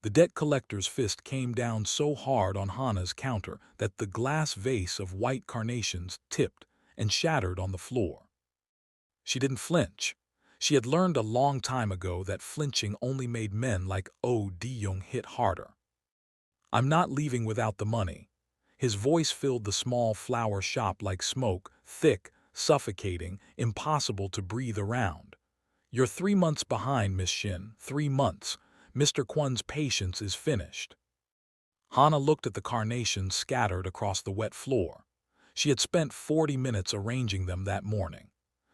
The debt collector's fist came down so hard on Hana's counter that the glass vase of white carnations tipped and shattered on the floor. She didn't flinch. She had learned a long time ago that flinching only made men like Oh De-young hit harder. "I'm not leaving without the money." His voice filled the small flower shop like smoke, thick, suffocating, impossible to breathe around. "You're 3 months behind, Miss Shin, 3 months. Mr. Kwon's patience is finished." Hana looked at the carnations scattered across the wet floor. She had spent 40 minutes arranging them that morning.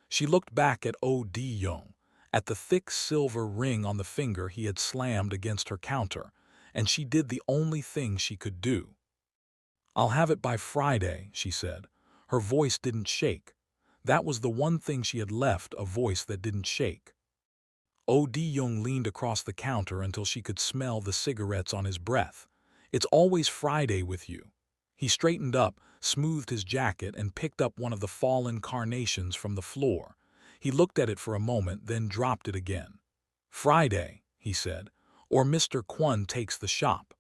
She looked back at Oh De-young, at the thick silver ring on the finger he had slammed against her counter, and she did the only thing she could do. "I'll have it by Friday," she said. Her voice didn't shake. That was the one thing she had left, a voice that didn't shake. Oh De-young leaned across the counter until she could smell the cigarettes on his breath. "It's always Friday with you." He straightened up, smoothed his jacket, and picked up one of the fallen carnations from the floor. He looked at it for a moment, then dropped it again. "Friday," he said, "or Mr. Kwon takes the shop."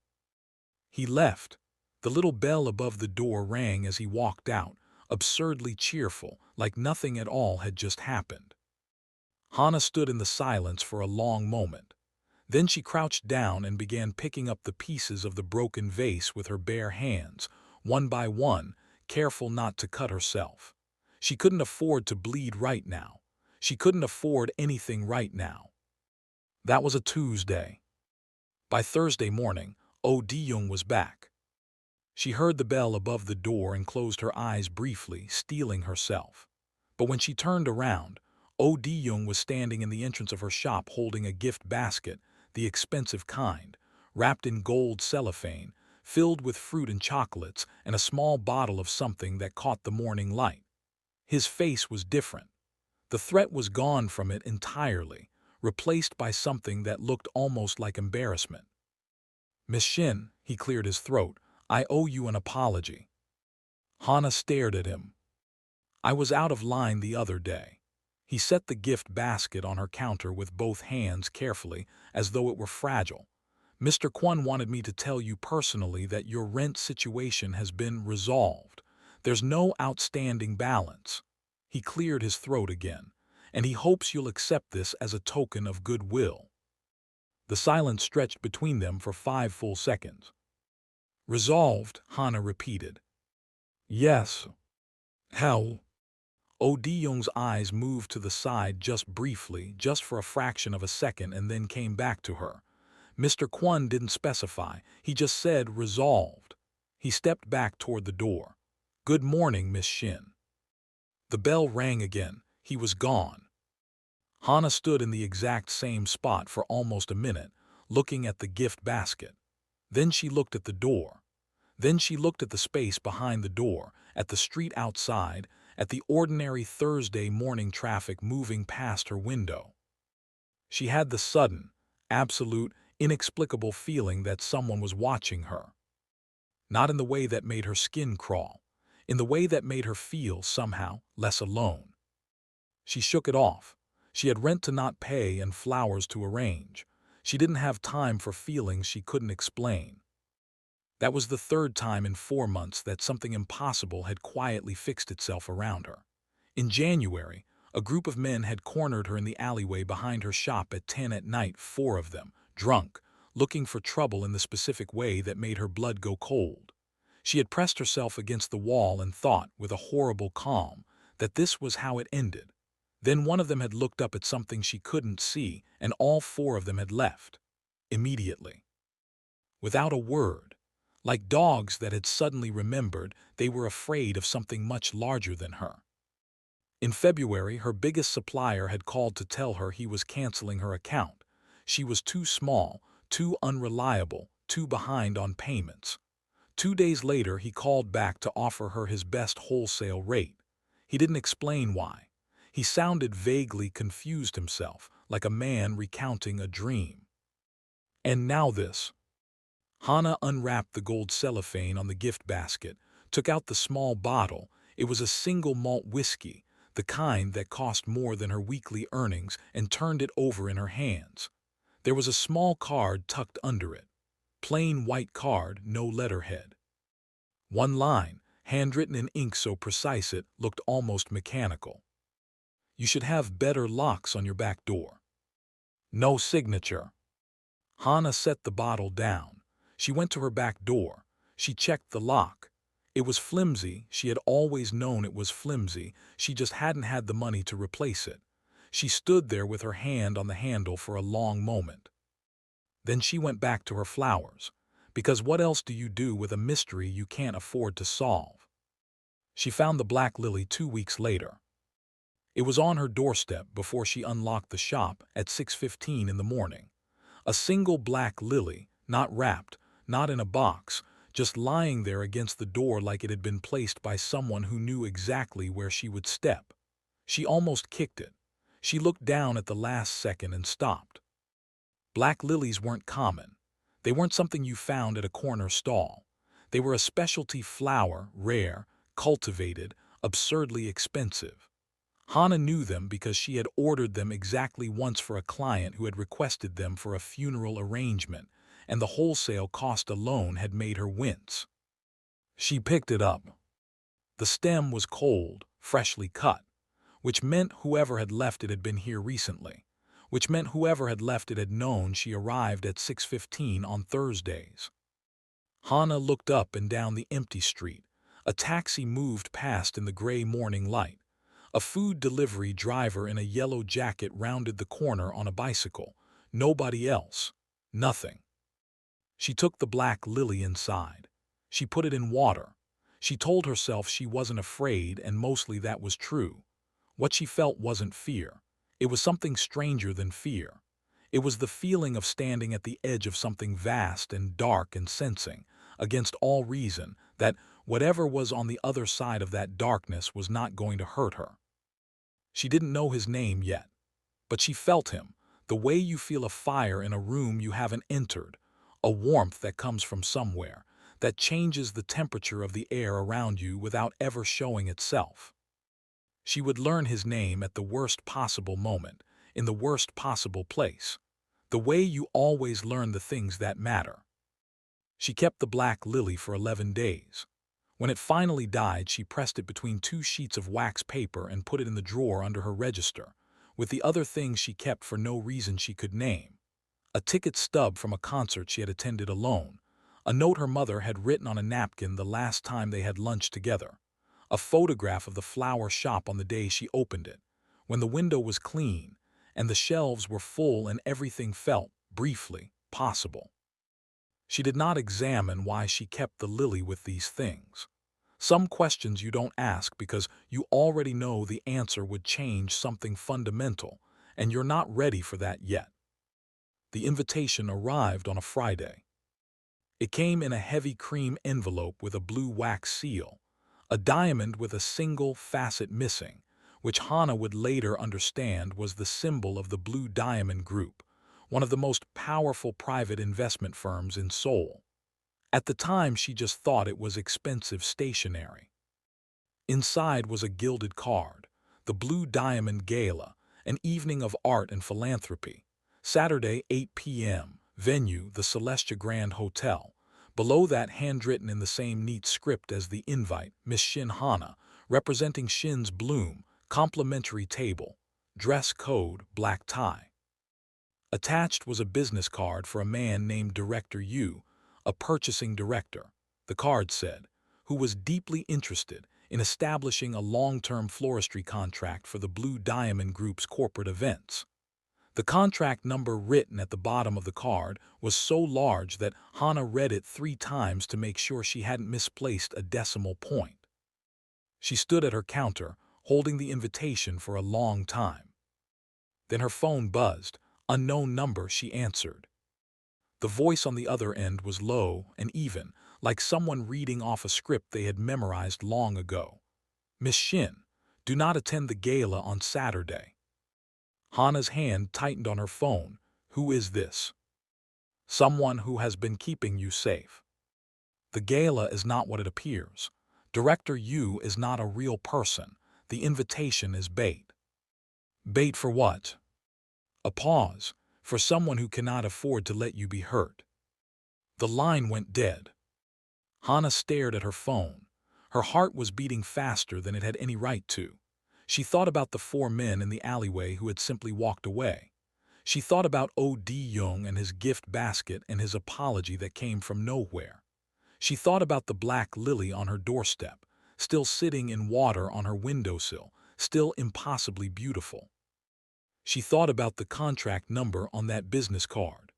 He left. The little bell above the door rang as he walked out, absurdly cheerful, like nothing at all had just happened. Hana stood in the silence for a long moment. Then she crouched down and began picking up the pieces of the broken vase with her bare hands, one by one, careful not to cut herself. She couldn't afford to bleed right now. She couldn't afford anything right now. That was a Tuesday. By Thursday morning, Oh De-young was back. She heard the bell above the door and closed her eyes briefly, steeling herself. But when she turned around, Oh De-young was standing in the entrance of her shop holding a gift basket, the expensive kind, wrapped in gold cellophane, filled with fruit and chocolates, and a small bottle of something that caught the morning light. His face was different. The threat was gone from it entirely, replaced by something that looked almost like embarrassment. "Miss Shin," he cleared his throat, "I owe you an apology." Hana stared at him. "I was out of line the other day." He set the gift basket on her counter with both hands carefully, as though it were fragile. "Mr. Kwon wanted me to tell you personally that your rent situation has been resolved. There's no outstanding balance." He cleared his throat again. "And he hopes you'll accept this as a token of goodwill." The silence stretched between them for 5 full seconds. "Resolved," Hana repeated. "Yes." "How?" Oh De-young's eyes moved to the side just briefly, just for a fraction of a second, and then came back to her. "Mr. Kwon didn't specify. He just said resolved." He stepped back toward the door. "Good morning, Miss Shin." The bell rang again. He was gone. Hana stood in the exact same spot for almost a minute, looking at the gift basket. Then she looked at the door. Then she looked at the space behind the door, at the street outside, at the ordinary Thursday morning traffic moving past her window. She had the sudden, absolute, inexplicable feeling that someone was watching her. Not in the way that made her skin crawl, in the way that made her feel, somehow, less alone. She shook it off. She had rent to not pay and flowers to arrange. She didn't have time for feelings she couldn't explain. That was the third time in 4 months that something impossible had quietly fixed itself around her. In January, a group of men had cornered her in the alleyway behind her shop at 10 at night, 4 of them, drunk, looking for trouble in the specific way that made her blood go cold. She had pressed herself against the wall and thought, with a horrible calm, that this was how it ended. Then one of them had looked up at something she couldn't see, and all 4 of them had left. Immediately. Without a word. Like dogs that had suddenly remembered they were afraid of something much larger than her. In February, her biggest supplier had called to tell her he was canceling her account. She was too small, too unreliable, too behind on payments. 2 days later, he called back to offer her his best wholesale rate. He didn't explain why. He sounded vaguely confused himself, like a man recounting a dream. And now this. Hana unwrapped the gold cellophane on the gift basket, took out the small bottle. It was a single malt whiskey, the kind that cost more than her weekly earnings, and turned it over in her hands. There was a small card tucked under it. Plain white card, no letterhead. One line, handwritten in ink so precise it looked almost mechanical. You should have better locks on your back door. No signature. Hana set the bottle down. She went to her back door. She checked the lock. It was flimsy. She had always known it was flimsy. She just hadn't had the money to replace it. She stood there with her hand on the handle for a long moment. Then she went back to her flowers. Because what else do you do with a mystery you can't afford to solve? She found the black lily 2 weeks later. It was on her doorstep before she unlocked the shop at 6:15 in the morning. A single black lily, not wrapped, not in a box, just lying there against the door like it had been placed by someone who knew exactly where she would step. She almost kicked it. She looked down at the last second and stopped. Black lilies weren't common. They weren't something you found at a corner stall. They were a specialty flower, rare, cultivated, absurdly expensive. Hana knew them because she had ordered them exactly once for a client who had requested them for a funeral arrangement, and the wholesale cost alone had made her wince. She picked it up. The stem was cold, freshly cut, which meant whoever had left it had been here recently, which meant whoever had left it had known she arrived at 6:15 on Thursdays. Hana looked up and down the empty street. A taxi moved past in the gray morning light. A food delivery driver in a yellow jacket rounded the corner on a bicycle. Nobody else. Nothing. She took the black lily inside. She put it in water. She told herself she wasn't afraid, and mostly that was true. What she felt wasn't fear. It was something stranger than fear. It was the feeling of standing at the edge of something vast and dark and sensing, against all reason, that whatever was on the other side of that darkness was not going to hurt her. She didn't know his name yet, but she felt him, the way you feel a fire in a room you haven't entered, a warmth that comes from somewhere, that changes the temperature of the air around you without ever showing itself. She would learn his name at the worst possible moment, in the worst possible place, the way you always learn the things that matter. She kept the black lily for 11 days. When it finally died, she pressed it between 2 sheets of wax paper and put it in the drawer under her register, with the other things she kept for no reason she could name. A ticket stub from a concert she had attended alone, a note her mother had written on a napkin the last time they had lunch together, a photograph of the flower shop on the day she opened it, when the window was clean, and the shelves were full and everything felt, briefly, possible. She did not examine why she kept the lily with these things. Some questions you don't ask because you already know the answer would change something fundamental, and you're not ready for that yet. The invitation arrived on a Friday. It came in a heavy cream envelope with a blue wax seal, a diamond with a single facet missing, which Hana would later understand was the symbol of the Blue Diamond Group, one of the most powerful private investment firms in Seoul. At the time, she just thought it was expensive stationery. Inside was a gilded card, the Blue Diamond Gala, an evening of art and philanthropy. Saturday, 8 p.m., venue, the Celestia Grand Hotel. Below that, handwritten in the same neat script as the invite, Miss Shin Hana, representing Shin's bloom, complimentary table, dress code, black tie. Attached was a business card for a man named Director Yu, a purchasing director, the card said, who was deeply interested in establishing a long-term floristry contract for the Blue Diamond Group's corporate events. The contract number written at the bottom of the card was so large that Hana read it 3 times to make sure she hadn't misplaced a decimal point. She stood at her counter, holding the invitation for a long time. Then her phone buzzed. Unknown number, she answered. The voice on the other end was low and even, like someone reading off a script they had memorized long ago. Miss Shin, do not attend the gala on Saturday. Hana's hand tightened on her phone. Who is this? Someone who has been keeping you safe. The gala is not what it appears. Director Yu is not a real person. The invitation is bait. Bait for what? A pause, for someone who cannot afford to let you be hurt. The line went dead. Hana stared at her phone. Her heart was beating faster than it had any right to. She thought about the four men in the alleyway who had simply walked away. She thought about Oh Di-young and his gift basket and his apology that came from nowhere. She thought about the black lily on her doorstep, still sitting in water on her windowsill, still impossibly beautiful. She thought about the contract number on that business card.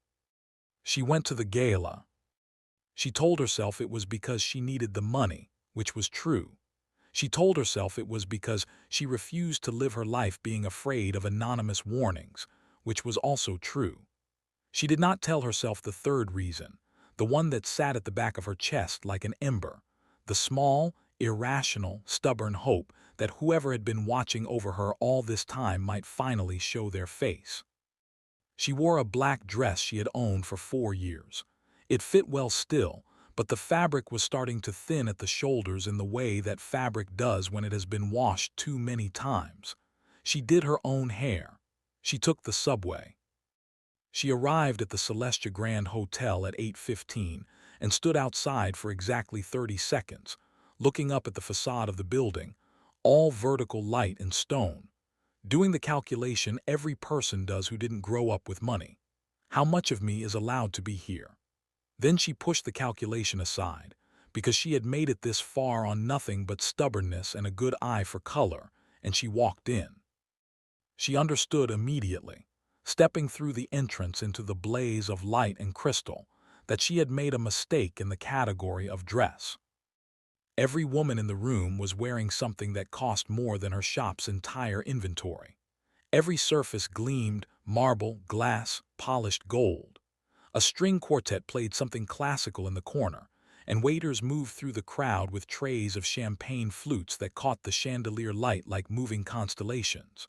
She went to the gala. She told herself it was because she needed the money, which was true. She told herself it was because she refused to live her life being afraid of anonymous warnings, which was also true. She did not tell herself the third reason, the one that sat at the back of her chest like an ember, the small, irrational, stubborn hope that whoever had been watching over her all this time might finally show their face. She wore a black dress she had owned for 4 years. It fit well still, but the fabric was starting to thin at the shoulders in the way that fabric does when it has been washed too many times. She did her own hair. She took the subway. She arrived at the Celestia Grand Hotel at 8:15 and stood outside for exactly 30 seconds, looking up at the facade of the building, all vertical light and stone, doing the calculation every person does who didn't grow up with money. How much of me is allowed to be here? Then she pushed the calculation aside, because she had made it this far on nothing but stubbornness and a good eye for color, and she walked in. She understood immediately, stepping through the entrance into the blaze of light and crystal, that she had made a mistake in the category of dress. Every woman in the room was wearing something that cost more than her shop's entire inventory. Every surface gleamed, marble, glass, polished gold. A string quartet played something classical in the corner, and waiters moved through the crowd with trays of champagne flutes that caught the chandelier light like moving constellations.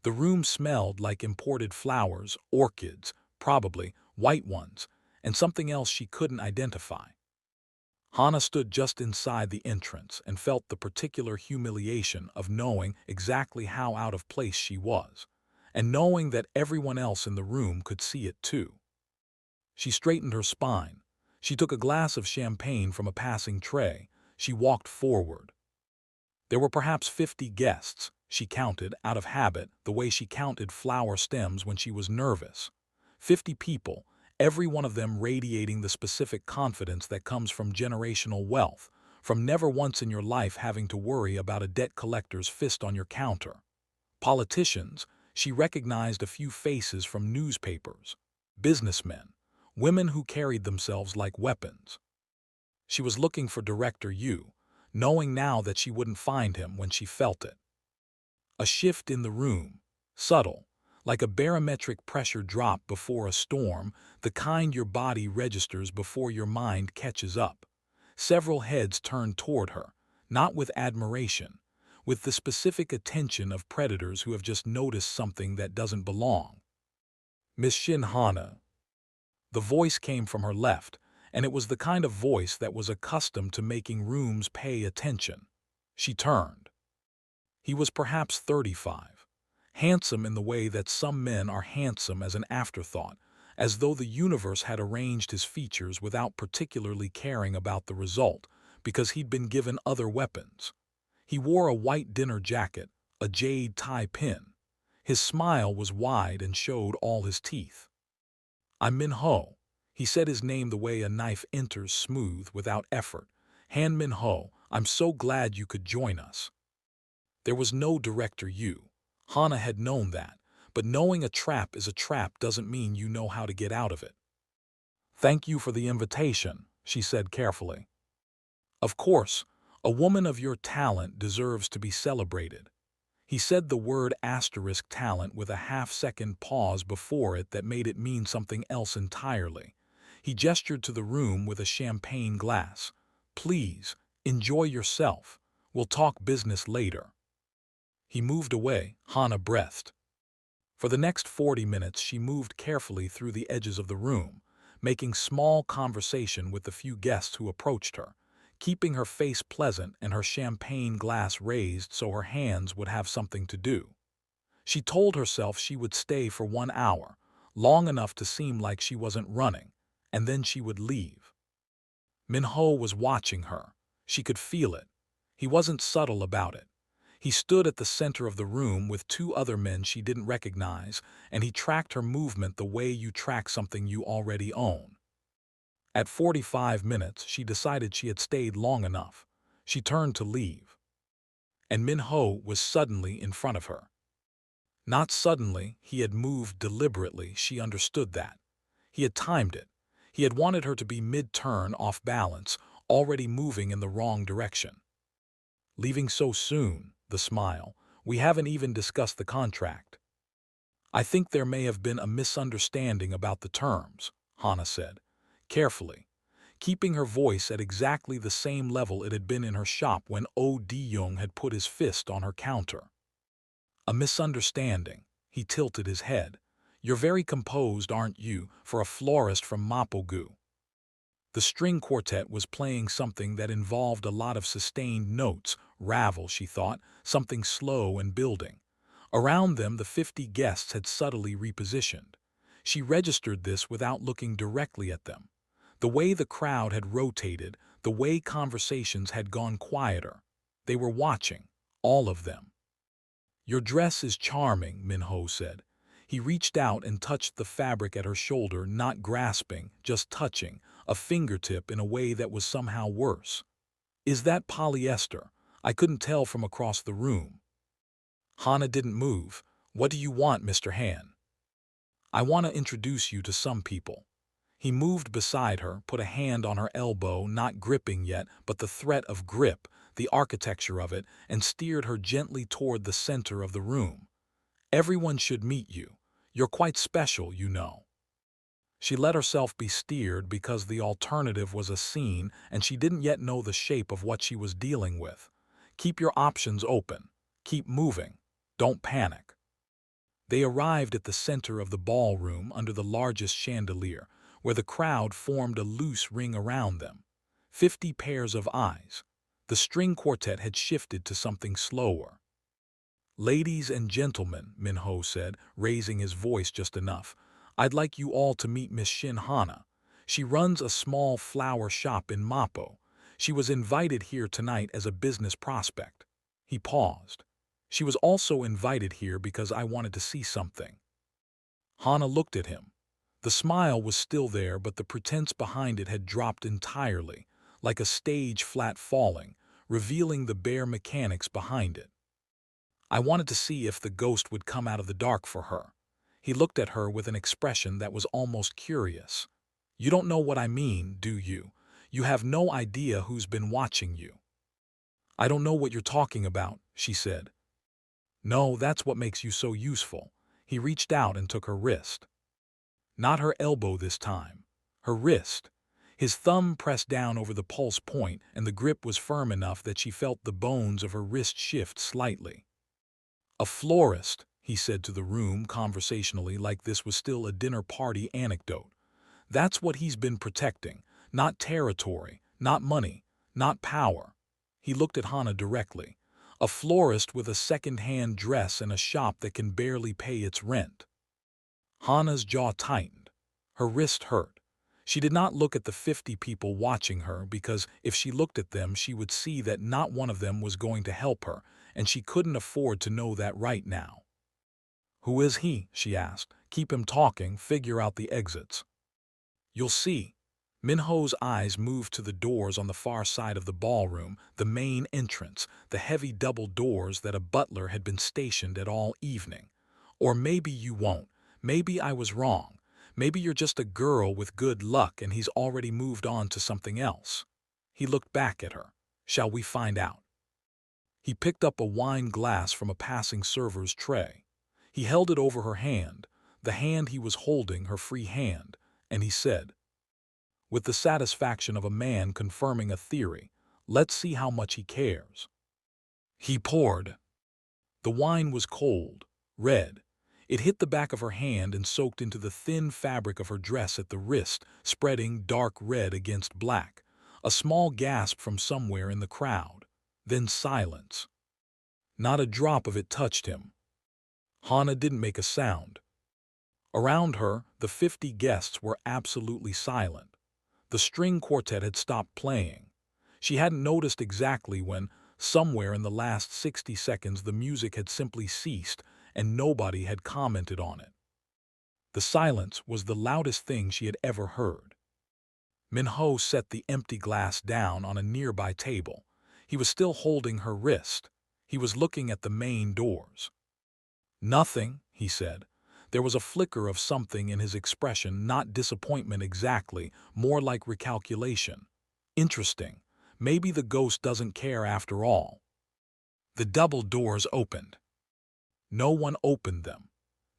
The room smelled like imported flowers, orchids, probably white ones, and something else she couldn't identify. Hana stood just inside the entrance and felt the particular humiliation of knowing exactly how out of place she was, and knowing that everyone else in the room could see it too. She straightened her spine. She took a glass of champagne from a passing tray. She walked forward. There were perhaps 50 guests, she counted, out of habit, the way she counted flower stems when she was nervous. 50 people, every one of them radiating the specific confidence that comes from generational wealth, from never once in your life having to worry about a debt collector's fist on your counter. Politicians, she recognized a few faces from newspapers. Businessmen, women who carried themselves like weapons. She was looking for Director Yu, knowing now that she wouldn't find him when she felt it. A shift in the room, subtle, like a barometric pressure drop before a storm, the kind your body registers before your mind catches up. Several heads turned toward her, not with admiration, with the specific attention of predators who have just noticed something that doesn't belong. Miss Shin Hana. The voice came from her left, and it was the kind of voice that was accustomed to making rooms pay attention. She turned. He was perhaps 35, handsome in the way that some men are handsome as an afterthought, as though the universe had arranged his features without particularly caring about the result, because he'd been given other weapons. He wore a white dinner jacket, a jade tie pin. His smile was wide and showed all his teeth. "I'm Min-ho." He said his name the way a knife enters smooth without effort. "Han Min-ho, I'm so glad you could join us." There was no Director Yu. Hana had known that, but knowing a trap is a trap doesn't mean you know how to get out of it. "Thank you for the invitation," she said carefully. "Of course, a woman of your talent deserves to be celebrated." He said the word asterisk talent with a half-second pause before it that made it mean something else entirely. He gestured to the room with a champagne glass. "Please, enjoy yourself. We'll talk business later." He moved away. Hana breathed. For the next 40 minutes she moved carefully through the edges of the room, making small conversation with the few guests who approached her, keeping her face pleasant and her champagne glass raised so her hands would have something to do. She told herself she would stay for 1 hour, long enough to seem like she wasn't running, and then she would leave. Min-ho was watching her. She could feel it. He wasn't subtle about it. He stood at the center of the room with two other men she didn't recognize, and he tracked her movement the way you track something you already own. At 45 minutes, she decided she had stayed long enough. She turned to leave. And Min-ho was suddenly in front of her. Not suddenly, he had moved deliberately, she understood that. He had timed it. He had wanted her to be mid-turn, off balance, already moving in the wrong direction. Leaving so soon, the smile. We haven't even discussed the contract. I think there may have been a misunderstanding about the terms, Hana said, carefully, keeping her voice at exactly the same level it had been in her shop when Oh Di-young had put his fist on her counter. A misunderstanding. He tilted his head. You're very composed, aren't you, for a florist from Mapo-gu? The string quartet was playing something that involved a lot of sustained notes, ravel, she thought, something slow and building. Around them, the 50 guests had subtly repositioned. She registered this without looking directly at them. The way the crowd had rotated, the way conversations had gone quieter. They were watching, all of them. Your dress is charming, Min-ho said. He reached out and touched the fabric at her shoulder, not grasping, just touching, a fingertip in a way that was somehow worse. Is that polyester? I couldn't tell from across the room. Hana didn't move. What do you want, Mr. Han? I want to introduce you to some people. He moved beside her, put a hand on her elbow, not gripping yet, but the threat of grip, the architecture of it, and steered her gently toward the center of the room. Everyone should meet you. You're quite special, you know. She let herself be steered because the alternative was a scene and she didn't yet know the shape of what she was dealing with. Keep your options open. Keep moving. Don't panic. They arrived at the center of the ballroom under the largest chandelier, where the crowd formed a loose ring around them. 50 pairs of eyes. The string quartet had shifted to something slower. Ladies and gentlemen, Min-ho said, raising his voice just enough, I'd like you all to meet Miss Shin Hana. She runs a small flower shop in Mapo. She was invited here tonight as a business prospect. He paused. She was also invited here because I wanted to see something. Hana looked at him. The smile was still there, but the pretense behind it had dropped entirely, like a stage flat falling, revealing the bare mechanics behind it. I wanted to see if the ghost would come out of the dark for her. He looked at her with an expression that was almost curious. You don't know what I mean, do you? You have no idea who's been watching you. I don't know what you're talking about, she said. No, that's what makes you so useful. He reached out and took her wrist. Not her elbow this time. Her wrist. His thumb pressed down over the pulse point, and the grip was firm enough that she felt the bones of her wrist shift slightly. A florist, he said to the room conversationally, like this was still a dinner party anecdote. That's what he's been protecting. Not territory, not money, not power. He looked at Hana directly. A florist with a second-hand dress and a shop that can barely pay its rent. Hana's jaw tightened. Her wrist hurt. She did not look at the 50 people watching her because if she looked at them, she would see that not one of them was going to help her, and she couldn't afford to know that right now. Who is he? She asked. Keep him talking, figure out the exits. You'll see. Min-ho's eyes moved to the doors on the far side of the ballroom, the main entrance, the heavy double doors that a butler had been stationed at all evening. Or maybe you won't. Maybe I was wrong. Maybe you're just a girl with good luck and he's already moved on to something else. He looked back at her. Shall we find out? He picked up a wine glass from a passing server's tray. He held it over her hand, the hand he was holding, her free hand, and he said, with the satisfaction of a man confirming a theory, let's see how much he cares. He poured. The wine was cold, red. It hit the back of her hand and soaked into the thin fabric of her dress at the wrist, spreading dark red against black. A small gasp from somewhere in the crowd. Then silence. Not a drop of it touched him. Hana didn't make a sound. Around her, the 50 guests were absolutely silent. The string quartet had stopped playing. She hadn't noticed exactly when, somewhere in the last 60 seconds, the music had simply ceased and nobody had commented on it. The silence was the loudest thing she had ever heard. Min-ho set the empty glass down on a nearby table. He was still holding her wrist. He was looking at the main doors. "Nothing," he said. There was a flicker of something in his expression, not disappointment exactly, more like recalculation. Interesting. Maybe the ghost doesn't care after all. The double doors opened. No one opened them.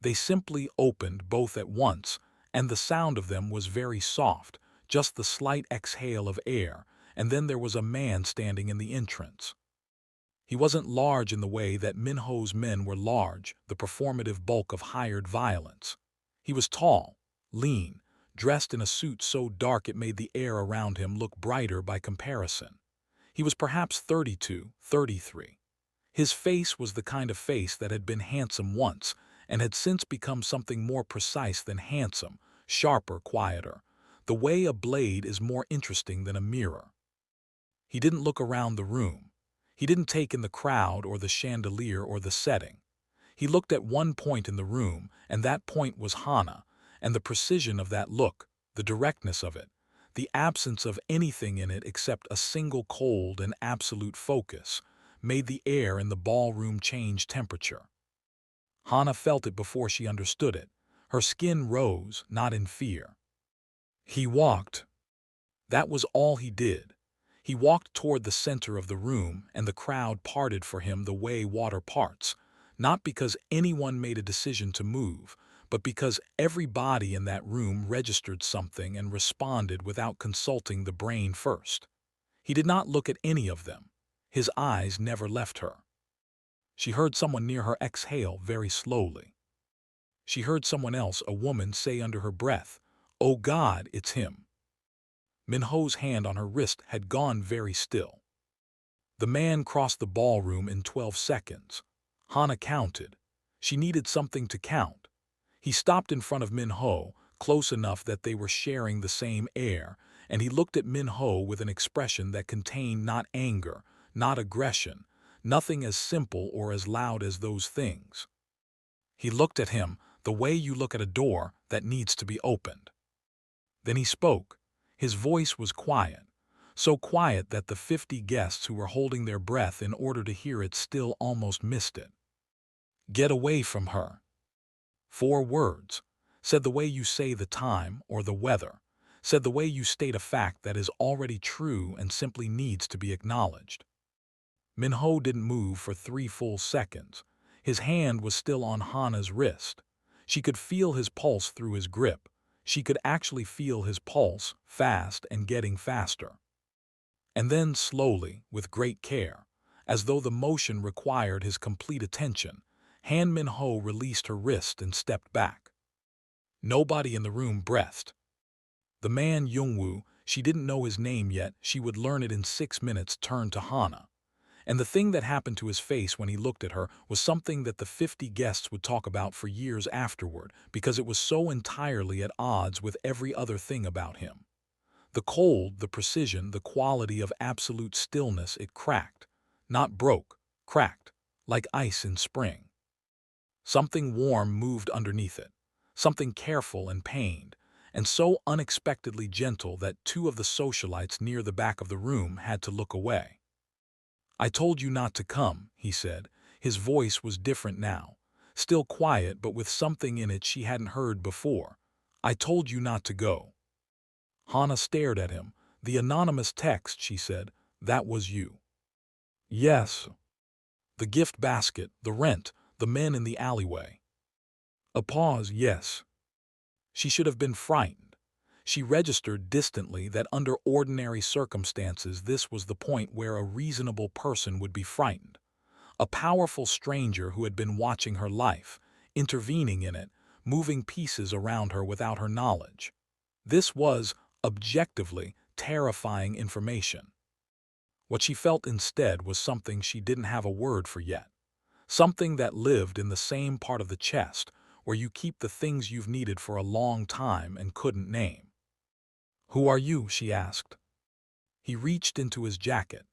They simply opened both at once, and the sound of them was very soft, just the slight exhale of air, and then there was a man standing in the entrance. He wasn't large in the way that Min-ho's men were large, the performative bulk of hired violence. He was tall, lean, dressed in a suit so dark it made the air around him look brighter by comparison. He was perhaps 32, 33. His face was the kind of face that had been handsome once and had since become something more precise than handsome, sharper, quieter. The way a blade is more interesting than a mirror. He didn't look around the room. He didn't take in the crowd or the chandelier or the setting. He looked at one point in the room, and that point was Hana, and the precision of that look, the directness of it, the absence of anything in it except a single cold and absolute focus, made the air in the ballroom change temperature. Hana felt it before she understood it. Her skin rose, not in fear. He walked. That was all he did. He walked toward the center of the room, and the crowd parted for him the way water parts, not because anyone made a decision to move, but because every body in that room registered something and responded without consulting the brain first. He did not look at any of them. His eyes never left her. She heard someone near her exhale very slowly. She heard someone else, a woman, say under her breath, "Oh God, it's him." Min-ho's hand on her wrist had gone very still. The man crossed the ballroom in 12 seconds. Hana counted. She needed something to count. He stopped in front of Min-ho, close enough that they were sharing the same air, and he looked at Min-ho with an expression that contained not anger, not aggression, nothing as simple or as loud as those things. He looked at him the way you look at a door that needs to be opened. Then he spoke. His voice was quiet, so quiet that the 50 guests who were holding their breath in order to hear it still almost missed it. "Get away from her." 4 words, said the way you say the time or the weather, said the way you state a fact that is already true and simply needs to be acknowledged. Min-ho didn't move for 3 full seconds. His hand was still on Hana's wrist. She could feel his pulse through his grip. She could actually feel his pulse, fast and getting faster. And then slowly, with great care, as though the motion required his complete attention, Han Min-ho released her wrist and stepped back. Nobody in the room breathed. The man Jung-woo, she didn't know his name yet, she would learn it in 6 minutes, turned to Hana. And the thing that happened to his face when he looked at her was something that the 50 guests would talk about for years afterward, because it was so entirely at odds with every other thing about him. The cold, the precision, the quality of absolute stillness, it cracked. Not broke, cracked, like ice in spring. Something warm moved underneath it, something careful and pained, and so unexpectedly gentle that 2 of the socialites near the back of the room had to look away. "I told you not to come," he said. His voice was different now, still quiet but with something in it she hadn't heard before. "I told you not to go." Hana stared at him. "The anonymous text," she said, "that was you." "Yes." "The gift basket, the rent, the men in the alleyway." A pause. "Yes." She should have been frightened. She registered distantly that under ordinary circumstances this was the point where a reasonable person would be frightened. A powerful stranger who had been watching her life, intervening in it, moving pieces around her without her knowledge. This was, objectively, terrifying information. What she felt instead was something she didn't have a word for yet. Something that lived in the same part of the chest, where you keep the things you've needed for a long time and couldn't name. "Who are you?" she asked. He reached into his jacket.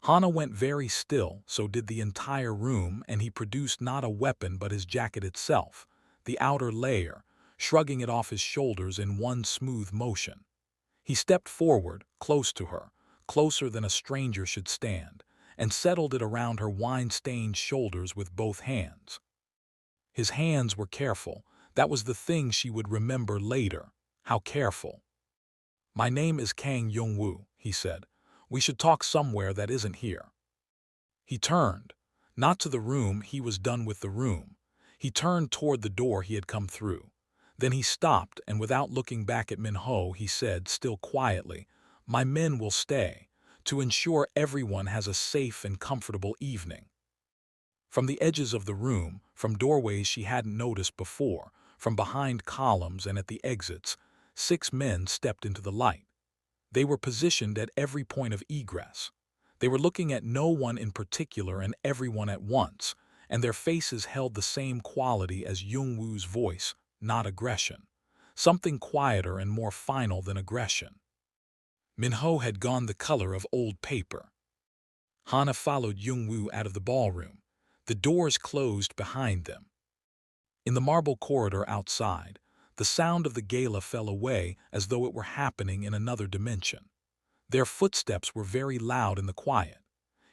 Hana went very still, so did the entire room, and he produced not a weapon but his jacket itself, the outer layer, shrugging it off his shoulders in one smooth motion. He stepped forward, close to her, closer than a stranger should stand, and settled it around her wine-stained shoulders with both hands. His hands were careful. That was the thing she would remember later. How careful. "My name is Kang Jung-woo," he said. "We should talk somewhere that isn't here." He turned. Not to the room, he was done with the room. He turned toward the door he had come through. Then he stopped, and without looking back at Min-ho, he said, still quietly, "My men will stay, to ensure everyone has a safe and comfortable evening." From the edges of the room, from doorways she hadn't noticed before, from behind columns and at the exits, 6 men stepped into the light. They were positioned at every point of egress. They were looking at no one in particular and everyone at once, and their faces held the same quality as Jung-woo's voice, not aggression. Something quieter and more final than aggression. Min-ho had gone the color of old paper. Hana followed Jung-woo out of the ballroom. The doors closed behind them. In the marble corridor outside, the sound of the gala fell away as though it were happening in another dimension. Their footsteps were very loud in the quiet.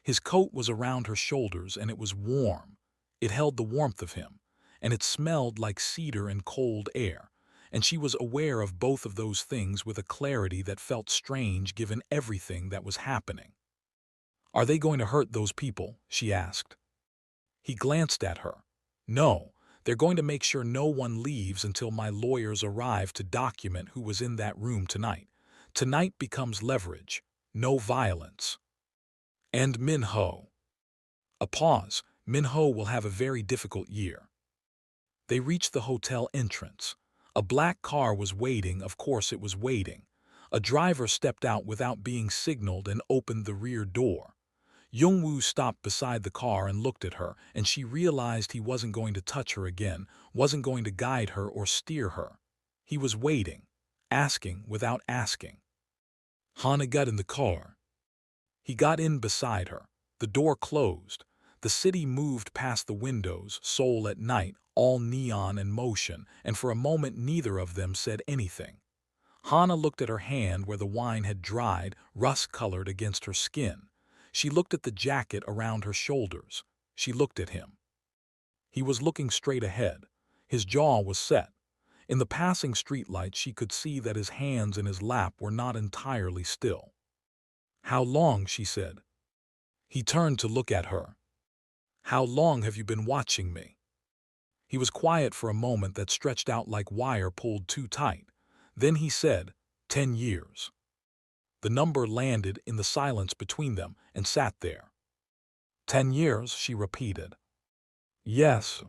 His coat was around her shoulders and it was warm. It held the warmth of him, and it smelled like cedar and cold air, and she was aware of both of those things with a clarity that felt strange given everything that was happening. "Are they going to hurt those people?" she asked. He glanced at her. "No, they're going to make sure no one leaves until my lawyers arrive to document who was in that room tonight. Tonight becomes leverage. No violence." "And Min-ho." A pause. "Min-ho will have a very difficult year." They reached the hotel entrance. A black car was waiting, of course it was waiting. A driver stepped out without being signaled and opened the rear door. Jung-woo stopped beside the car and looked at her, and she realized he wasn't going to touch her again, wasn't going to guide her or steer her. He was waiting, asking without asking. Hana got in the car. He got in beside her. The door closed. The city moved past the windows, Seoul at night, all neon and motion, and for a moment neither of them said anything. Hana looked at her hand where the wine had dried, rust-colored against her skin. She looked at the jacket around her shoulders. She looked at him. He was looking straight ahead. His jaw was set. In the passing streetlight she could see that his hands in his lap were not entirely still. "How long?" she said. He turned to look at her. "How long have you been watching me?" He was quiet for a moment that stretched out like wire pulled too tight. Then he said, 10 years. The number landed in the silence between them and sat there. 10 years, she repeated. "Yes."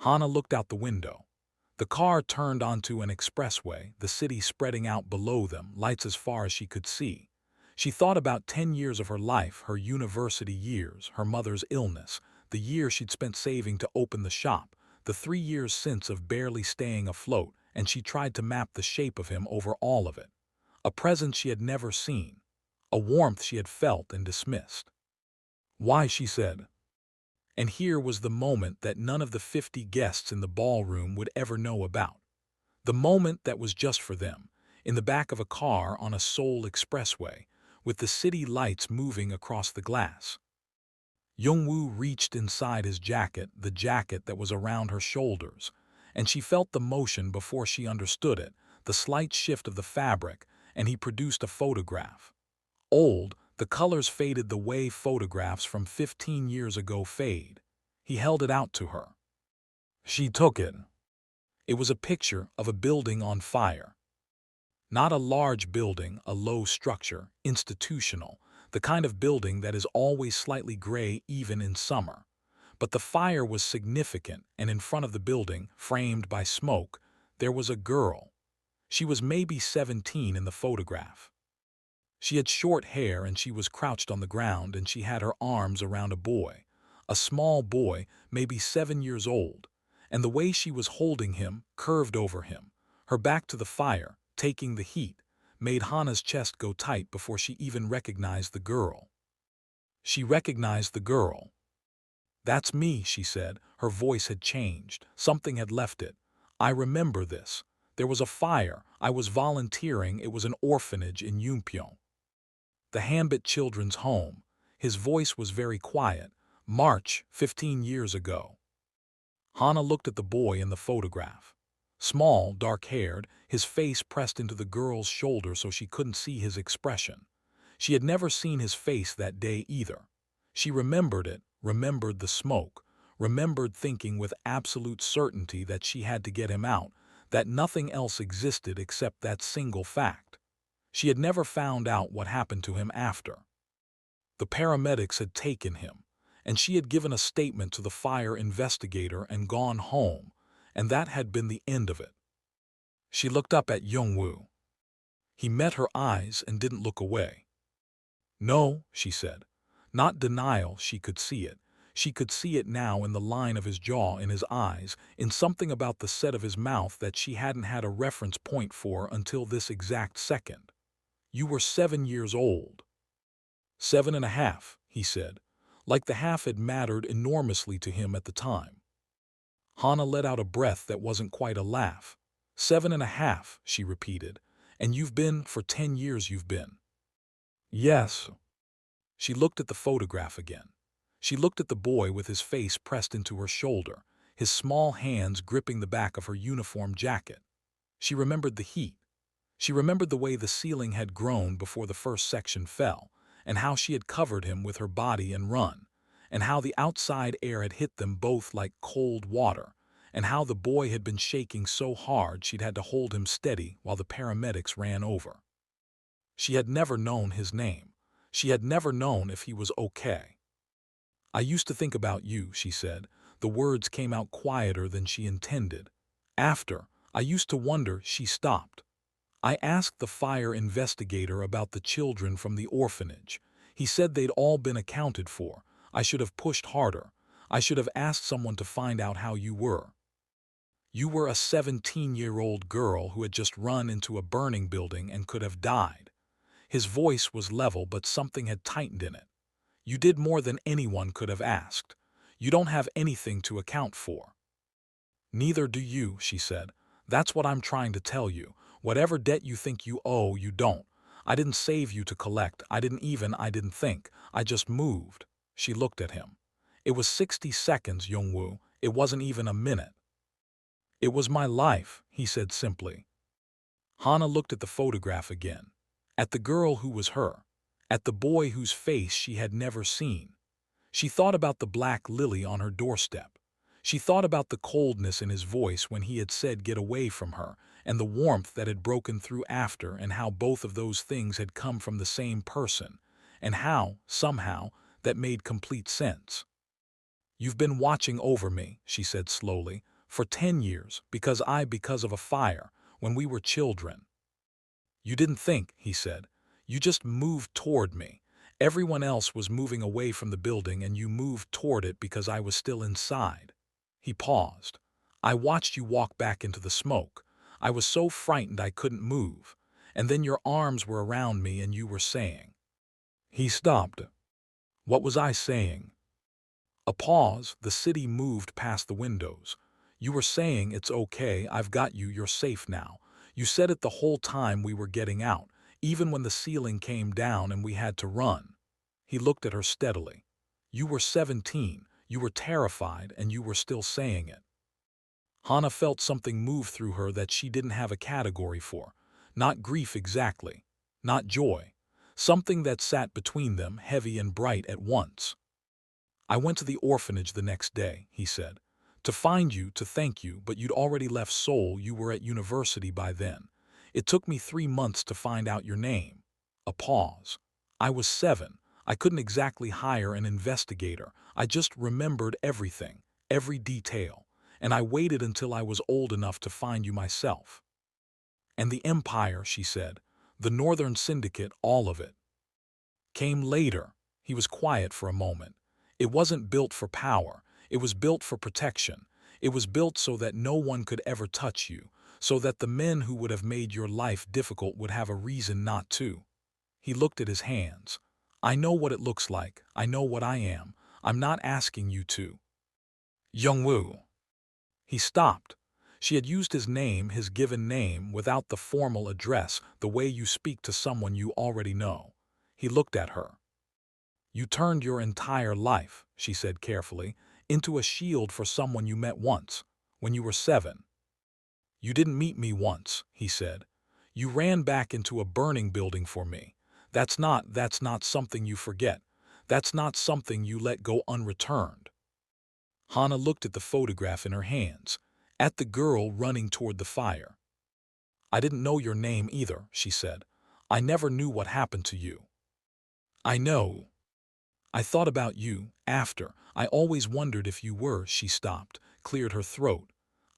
Hana looked out the window. The car turned onto an expressway, the city spreading out below them, lights as far as she could see. She thought about 10 years of her life, her university years, her mother's illness, the year she'd spent saving to open the shop, the 3 years since of barely staying afloat, and she tried to map the shape of him over all of it. A presence she had never seen, a warmth she had felt and dismissed. "Why?" she said. And here was the moment that none of the 50 guests in the ballroom would ever know about. The moment that was just for them, in the back of a car on a Seoul expressway, with the city lights moving across the glass. Jung-woo reached inside his jacket, the jacket that was around her shoulders, and she felt the motion before she understood it, the slight shift of the fabric, and he produced a photograph. Old, the colors faded the way photographs from 15 years ago fade. He held it out to her. She took it. It was a picture of a building on fire. Not a large building, a low structure, institutional, the kind of building that is always slightly gray even in summer. But the fire was significant, and in front of the building, framed by smoke, there was a girl. She was maybe 17 in the photograph. She had short hair and she was crouched on the ground and she had her arms around a boy, a small boy, maybe 7 years old, and the way she was holding him, curved over him, her back to the fire, taking the heat, made Hana's chest go tight before she even recognized the girl. She recognized the girl. "That's me," she said. Her voice had changed. Something had left it. "I remember this. There was a fire. I was volunteering. It was an orphanage in Yunpyeong. The Hambit Children's Home." His voice was very quiet. "March, 15 years ago." Hana looked at the boy in the photograph. Small, dark-haired, his face pressed into the girl's shoulder so she couldn't see his expression. She had never seen his face that day either. She remembered it, remembered the smoke, remembered thinking with absolute certainty that she had to get him out, that nothing else existed except that single fact. She had never found out what happened to him after. The paramedics had taken him, and she had given a statement to the fire investigator and gone home, and that had been the end of it. She looked up at Jung-woo. He met her eyes and didn't look away. "No," she said. Not denial, she could see it. She could see it now in the line of his jaw, in his eyes, in something about the set of his mouth that she hadn't had a reference point for until this exact second. "You were 7 years old." 7.5, he said, like the half had mattered enormously to him at the time. Hana let out a breath that wasn't quite a laugh. 7.5, she repeated. "And you've been, for 10 years you've been." "Yes." She looked at the photograph again. She looked at the boy with his face pressed into her shoulder, his small hands gripping the back of her uniform jacket. She remembered the heat. She remembered the way the ceiling had grown before the first section fell, and how she had covered him with her body and run, and how the outside air had hit them both like cold water, and how the boy had been shaking so hard she'd had to hold him steady while the paramedics ran over. She had never known his name. She had never known if he was okay. "I used to think about you," she said. The words came out quieter than she intended. I used to wonder." She stopped. "I asked the fire investigator about the children from the orphanage. He said they'd all been accounted for. I should have pushed harder. I should have asked someone to find out how you were. You were a 17-year-old girl who had just run into a burning building and could have died." His voice was level, but something had tightened in it. "You did more than anyone could have asked. You don't have anything to account for." "Neither do you," she said. "That's what I'm trying to tell you. Whatever debt you think you owe, you don't. I didn't save you to collect. I didn't think. I just moved." She looked at him. "It was 60 seconds, Jung-woo. It wasn't even a minute." "It was my life," he said simply. Hana looked at the photograph again. At the girl who was her. At the boy whose face she had never seen. She thought about the black lily on her doorstep. She thought about the coldness in his voice when he had said get away from her, and the warmth that had broken through after, and how both of those things had come from the same person, and how, somehow, that made complete sense. "You've been watching over me," she said slowly, "for 10 years, because of a fire, when we were children." "You didn't think," he said. "You just moved toward me. Everyone else was moving away from the building and you moved toward it because I was still inside." He paused. "I watched you walk back into the smoke. I was so frightened I couldn't move. And then your arms were around me and you were saying." He stopped. "What was I saying?" A pause. The city moved past the windows. "You were saying, it's okay, I've got you, you're safe now. You said it the whole time we were getting out, even when the ceiling came down and we had to run." He looked at her steadily. "You were 17, you were terrified, and you were still saying it." Hana felt something move through her that she didn't have a category for. Not grief exactly. Not joy. Something that sat between them, heavy and bright at once. "I went to the orphanage the next day," he said. "To find you, to thank you, but you'd already left Seoul. You were at university by then. It took me 3 months to find out your name." A pause. "I was 7. I couldn't exactly hire an investigator. I just remembered everything, every detail. And I waited until I was old enough to find you myself." "And the Empire," she said. "The Northern Syndicate, all of it." "Came later." He was quiet for a moment. "It wasn't built for power. It was built for protection. It was built so that no one could ever touch you, so that the men who would have made your life difficult would have a reason not to. He looked at his hands. I know what it looks like. I know what I am. I'm not asking you to. Jung-woo. He stopped. She had used his name, his given name, without the formal address, the way you speak to someone you already know. He looked at her. You turned your entire life, she said carefully, into a shield for someone you met once, when you were 7. You didn't meet me once, he said. You ran back into a burning building for me. That's not something you forget. That's not something you let go unreturned. Hana looked at the photograph in her hands, at the girl running toward the fire. I didn't know your name either, she said. I never knew what happened to you. I know. I thought about you, after. I always wondered if you were, she stopped, cleared her throat.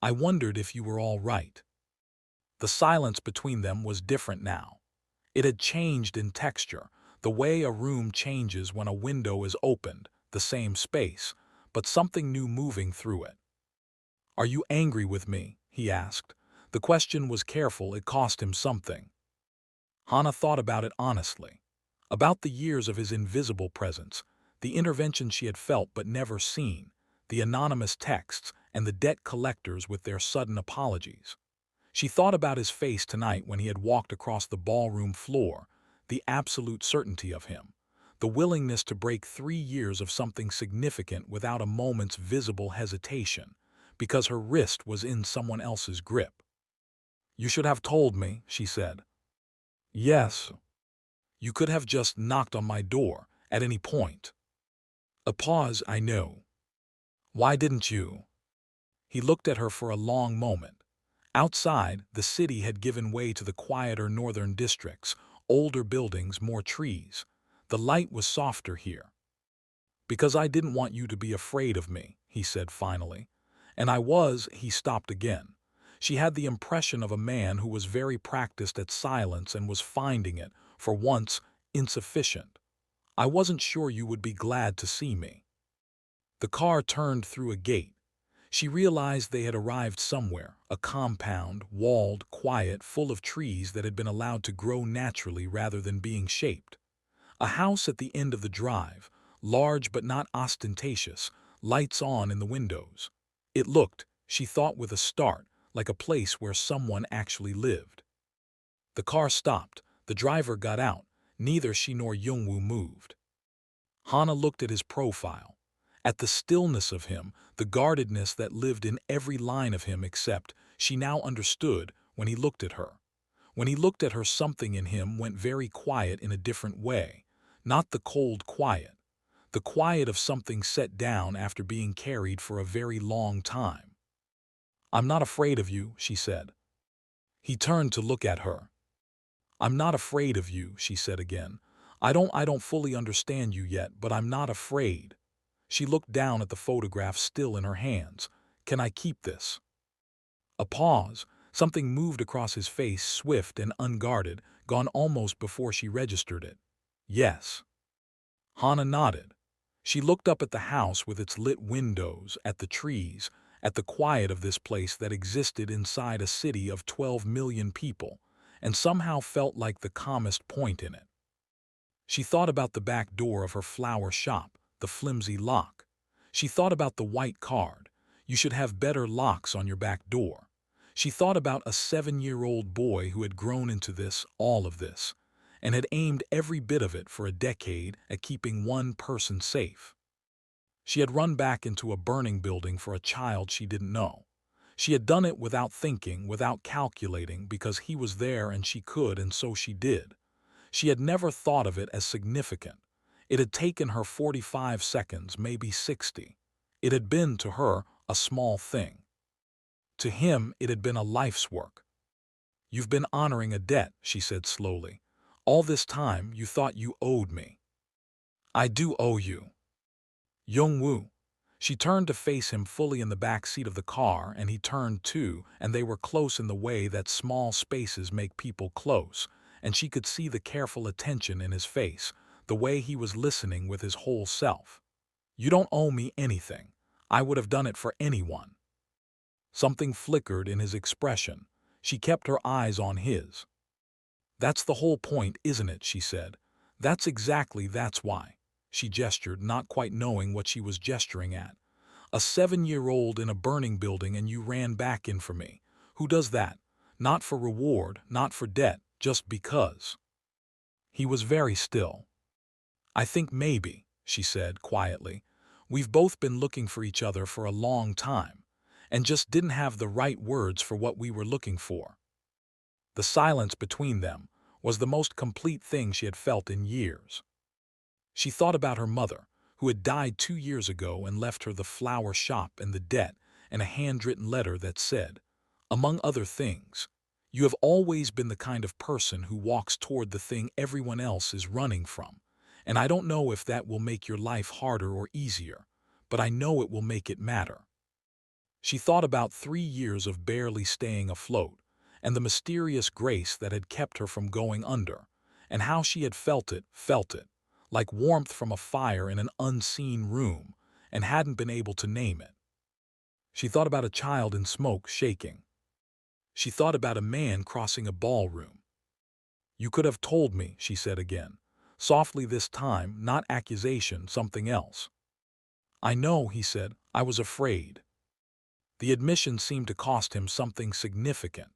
I wondered if you were all right. The silence between them was different now. It had changed in texture, the way a room changes when a window is opened, the same space, but something new moving through it. Are you angry with me? He asked. The question was careful, it cost him something. Hana thought about it honestly. About the years of his invisible presence, the intervention she had felt but never seen, the anonymous texts, and the debt collectors with their sudden apologies. She thought about his face tonight when he had walked across the ballroom floor, the absolute certainty of him, the willingness to break 3 years of something significant without a moment's visible hesitation, because her wrist was in someone else's grip. You should have told me, she said. Yes. You could have just knocked on my door, at any point. A pause, I know. Why didn't you? He looked at her for a long moment. Outside, the city had given way to the quieter northern districts, older buildings, more trees. The light was softer here. Because I didn't want you to be afraid of me, he said finally. And I was, he stopped again. She had the impression of a man who was very practiced at silence and was finding it, for once, insufficient. I wasn't sure you would be glad to see me. The car turned through a gate. She realized they had arrived somewhere, a compound, walled, quiet, full of trees that had been allowed to grow naturally rather than being shaped. A house at the end of the drive, large but not ostentatious, lights on in the windows. It looked, she thought with a start, like a place where someone actually lived. The car stopped. The driver got out. Neither she nor Jung-woo moved. Hana looked at his profile, at the stillness of him, the guardedness that lived in every line of him except, she now understood, when he looked at her. When he looked at her, something in him went very quiet in a different way, not the cold quiet, the quiet of something set down after being carried for a very long time. I'm not afraid of you, she said. He turned to look at her. I'm not afraid of you, she said again. I don't fully understand you yet, but I'm not afraid. She looked down at the photograph still in her hands. Can I keep this? A pause. Something moved across his face, swift and unguarded, gone almost before she registered it. Yes. Hana nodded. She looked up at the house with its lit windows, at the trees, at the quiet of this place that existed inside a city of 12 million people, and somehow felt like the calmest point in it. She thought about the back door of her flower shop, the flimsy lock. She thought about the white card. You should have better locks on your back door. She thought about a 7-year-old boy who had grown into this, all of this, and had aimed every bit of it for a decade at keeping one person safe. She had run back into a burning building for a child she didn't know. She had done it without thinking, without calculating, because he was there and she could, and so she did. She had never thought of it as significant. It had taken her 45 seconds, maybe 60. It had been, to her, a small thing. To him, it had been a life's work. You've been honoring a debt, she said slowly. All this time, you thought you owed me. I do owe you. Jung-woo. She turned to face him fully in the back seat of the car, and he turned too, and they were close in the way that small spaces make people close, and she could see the careful attention in his face, the way he was listening with his whole self. You don't owe me anything. I would have done it for anyone. Something flickered in his expression. She kept her eyes on his. "That's the whole point, isn't it?" she said. That's why." She gestured, not quite knowing what she was gesturing at. "A 7-year-old in a burning building and you ran back in for me. Who does that? Not for reward, not for debt, just because." He was very still. "I think maybe," she said quietly, "we've both been looking for each other for a long time, and just didn't have the right words for what we were looking for." The silence between them was the most complete thing she had felt in years. She thought about her mother, who had died 2 years ago and left her the flower shop and the debt and a handwritten letter that said, among other things, "You have always been the kind of person who walks toward the thing everyone else is running from, and I don't know if that will make your life harder or easier, but I know it will make it matter." She thought about 3 years of barely staying afloat, and the mysterious grace that had kept her from going under, and how she had felt it, like warmth from a fire in an unseen room, and hadn't been able to name it. She thought about a child in smoke shaking. She thought about a man crossing a ballroom. "You could have told me," she said again, softly this time, not accusation, something else. "I know," he said, "I was afraid." The admission seemed to cost him something significant.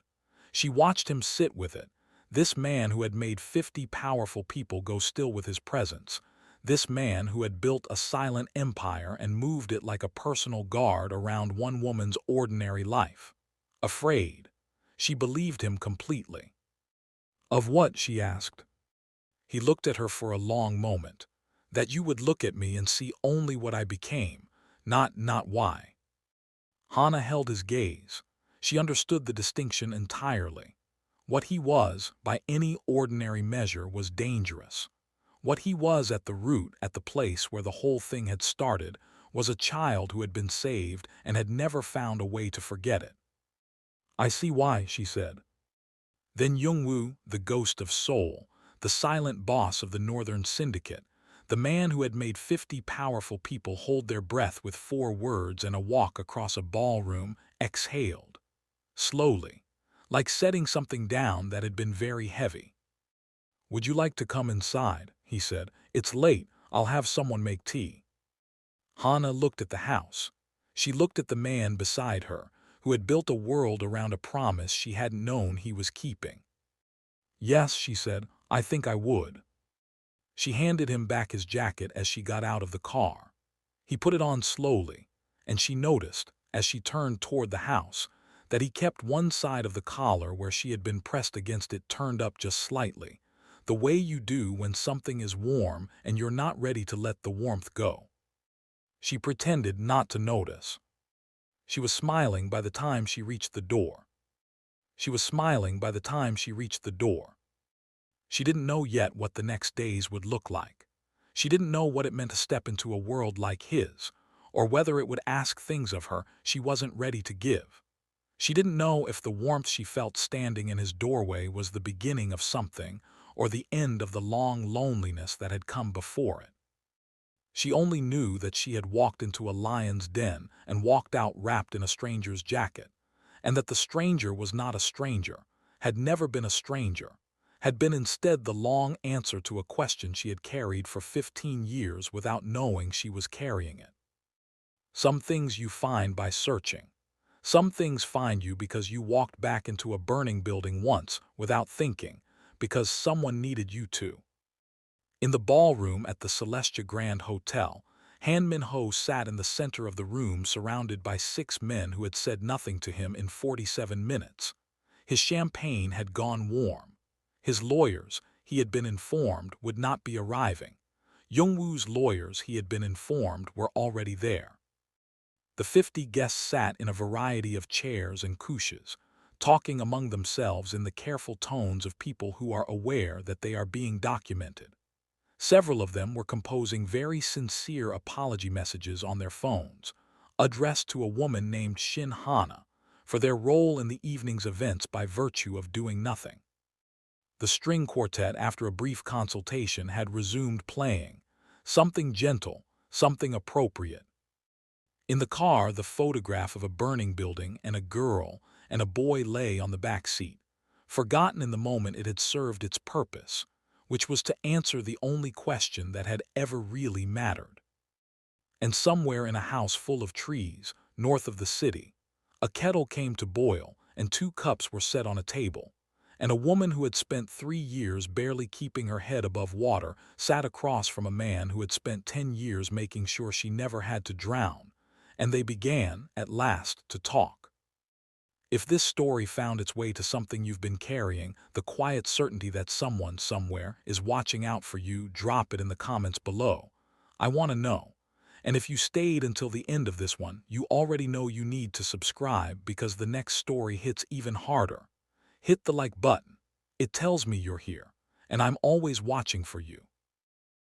She watched him sit with it, this man who had made 50 powerful people go still with his presence, this man who had built a silent empire and moved it like a personal guard around one woman's ordinary life. Afraid. She believed him completely. "Of what?" she asked. He looked at her for a long moment. "That you would look at me and see only what I became, not why." Hana held his gaze. She understood the distinction entirely. What he was, by any ordinary measure, was dangerous. What he was at the root, at the place where the whole thing had started, was a child who had been saved and had never found a way to forget it. "I see why," she said. Then Jung-woo, the ghost of Seoul, the silent boss of the Northern Syndicate, the man who had made 50 powerful people hold their breath with 4 words and a walk across a ballroom, exhaled. Slowly, like setting something down that had been very heavy. "Would you like to come inside?" he said. "It's late. I'll have someone make tea." Hana looked at the house. She looked at the man beside her, who had built a world around a promise she hadn't known he was keeping. "Yes," she said, "I think I would." She handed him back his jacket as she got out of the car. He put it on slowly, and she noticed, as she turned toward the house, that he kept one side of the collar where she had been pressed against it turned up just slightly, the way you do when something is warm and you're not ready to let the warmth go. She pretended not to notice. She was smiling by the time she reached the door. She was smiling by the time she reached the door. She didn't know yet what the next days would look like. She didn't know what it meant to step into a world like his, or whether it would ask things of her she wasn't ready to give. She didn't know if the warmth she felt standing in his doorway was the beginning of something or the end of the long loneliness that had come before it. She only knew that she had walked into a lion's den and walked out wrapped in a stranger's jacket, and that the stranger was not a stranger, had never been a stranger, had been instead the long answer to a question she had carried for 15 years without knowing she was carrying it. Some things you find by searching. Some things find you because you walked back into a burning building once without thinking, because someone needed you to. In the ballroom at the Celestia Grand Hotel, Han Min-ho sat in the center of the room surrounded by 6 men who had said nothing to him in 47 minutes. His champagne had gone warm. His lawyers, he had been informed, would not be arriving. Jung-woo's lawyers, he had been informed, were already there. The 50 guests sat in a variety of chairs and couches, talking among themselves in the careful tones of people who are aware that they are being documented. Several of them were composing very sincere apology messages on their phones, addressed to a woman named Shin Hana, for their role in the evening's events by virtue of doing nothing. The string quartet, after a brief consultation, had resumed playing, something gentle, something appropriate. In the car, the photograph of a burning building and a girl and a boy lay on the back seat. Forgotten in the moment, it had served its purpose, which was to answer the only question that had ever really mattered. And somewhere in a house full of trees, north of the city, a kettle came to boil and 2 cups were set on a table, and a woman who had spent 3 years barely keeping her head above water sat across from a man who had spent 10 years making sure she never had to drown, and they began, at last, to talk. If this story found its way to something you've been carrying, the quiet certainty that someone somewhere is watching out for you, drop it in the comments below. I want to know. And if you stayed until the end of this one, you already know you need to subscribe because the next story hits even harder. Hit the like button. It tells me you're here, and I'm always watching for you.